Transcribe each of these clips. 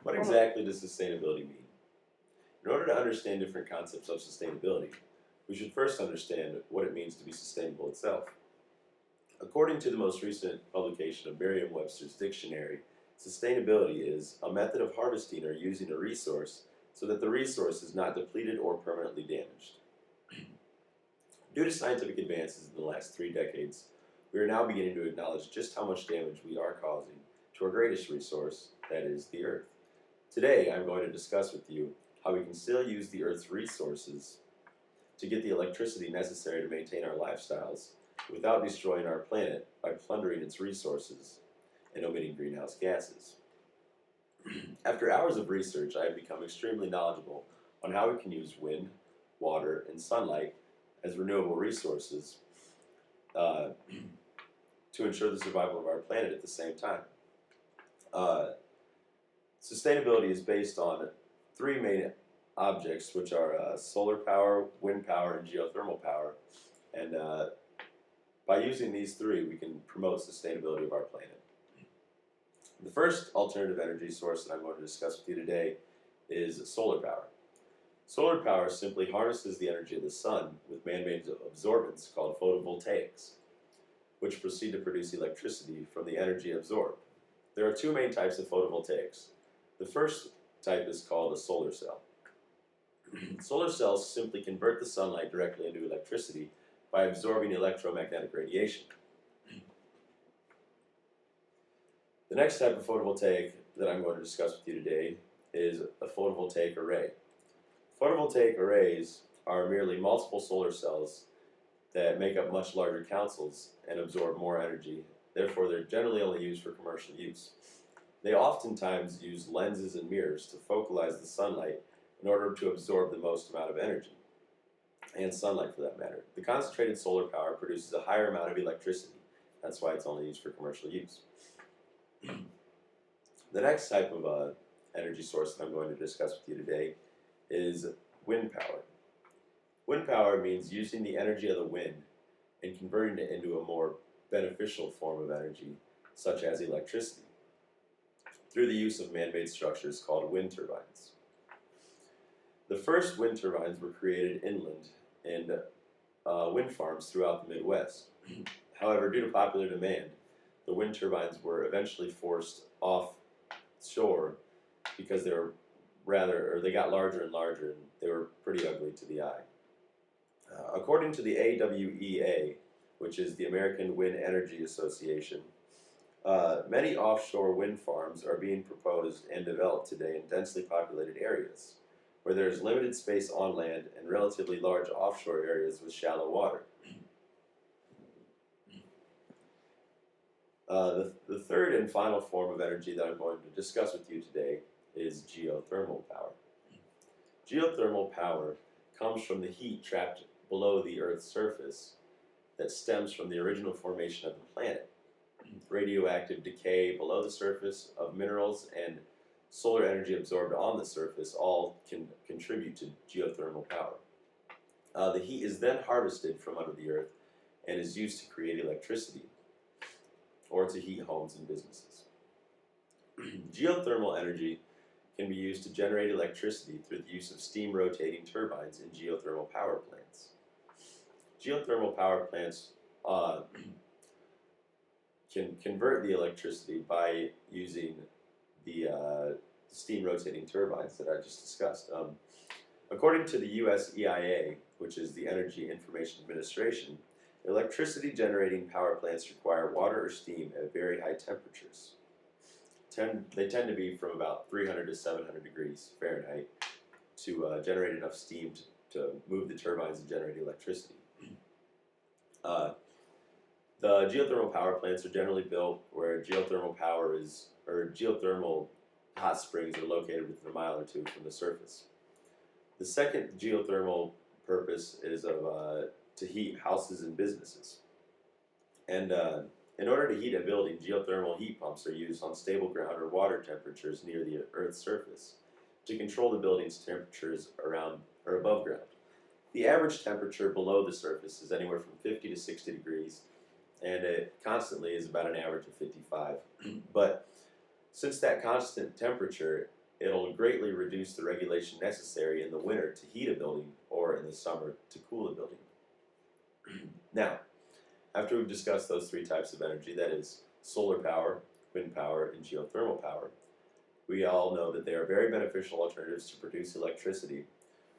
What exactly does sustainability mean? In order to understand different concepts of sustainability, we should first understand what it means to be sustainable itself. According to the most recent publication of Merriam-Webster's dictionary, sustainability is a method of harvesting or using a resource so that the resource is not depleted or permanently damaged. Due to scientific advances in the last 3 decades, we are now beginning to acknowledge just how much damage we are causing to our greatest resource, that is, the Earth. Today, I'm going to discuss with you how we can still use the Earth's resources to get the electricity necessary to maintain our lifestyles without destroying our planet by plundering its resources and emitting greenhouse gases. After hours of research, I have become extremely knowledgeable on how we can use wind, water, and sunlight as renewable resources uh, to ensure the survival of our planet at the same time. Uh, Sustainability is based on three main objects, which are solar power, wind power, and geothermal power. And by using these three, we can promote sustainability of our planet. The first alternative energy source that I'm going to discuss with you today is solar power. Solar power simply harnesses the energy of the sun with man-made absorbents called photovoltaics, which proceed to produce electricity from the energy absorbed. There are two main types of photovoltaics. The first type is called a solar cell. Solar cells simply convert the sunlight directly into electricity by absorbing electromagnetic radiation. The next type of photovoltaic that I'm going to discuss with you today is a photovoltaic array. Photovoltaic arrays are merely multiple solar cells that make up much larger councils and absorb more energy. Therefore, they're generally only used for commercial use. They oftentimes use lenses and mirrors to focalize the sunlight in order to absorb the most amount of energy, and sunlight for that matter. The concentrated solar power produces a higher amount of electricity. That's why it's only used for commercial use. The next type of energy source that I'm going to discuss with you today is wind power. Wind power means using the energy of the wind and converting it into a more beneficial form of energy, such as electricity, through the use of man-made structures called wind turbines. The first wind turbines were created inland in wind farms throughout the Midwest. However, due to popular demand, the wind turbines were eventually forced offshore because they got larger and larger, and they were pretty ugly to the eye. According to the AWEA, which is the American Wind Energy Association, many offshore wind farms are being proposed and developed today in densely populated areas, where there is limited space on land and relatively large offshore areas with shallow water. The third and final form of energy that I'm going to discuss with you today is geothermal power. Geothermal power comes from the heat trapped below the Earth's surface that stems from the original formation of the planet. Radioactive decay below the surface of minerals and solar energy absorbed on the surface all can contribute to geothermal power. The heat is then harvested from under the Earth and is used to create electricity or to heat homes and businesses. Geothermal energy can be used to generate electricity through the use of steam rotating turbines in geothermal power plants. Geothermal power plants can convert the electricity by using the steam rotating turbines that I just discussed. According to the US EIA, which is the Energy Information Administration, electricity generating power plants require water or steam at very high temperatures. They tend to be from about 300 to 700 degrees Fahrenheit to generate enough steam to move the turbines and generate electricity. The geothermal power plants are generally built where geothermal hot springs are located within a mile or two from the surface. The second geothermal purpose is to heat houses and businesses. And in order to heat a building, geothermal heat pumps are used on stable ground or water temperatures near the Earth's surface to control the building's temperatures around or above ground. The average temperature below the surface is anywhere from 50 to 60 degrees, and it constantly is about an average of 55. But since that constant temperature It'll greatly reduce the regulation necessary in the winter to heat a building or in the summer to cool a building. Now, after we've discussed those three types of energy, that is solar power, wind power, and geothermal power, we all know that they are very beneficial alternatives to produce electricity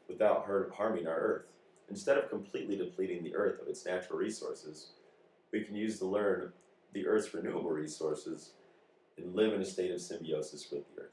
without harming our Earth. Instead of completely depleting the Earth of its natural resources, we can use to learn the Earth's renewable resources and live in a state of symbiosis with the Earth.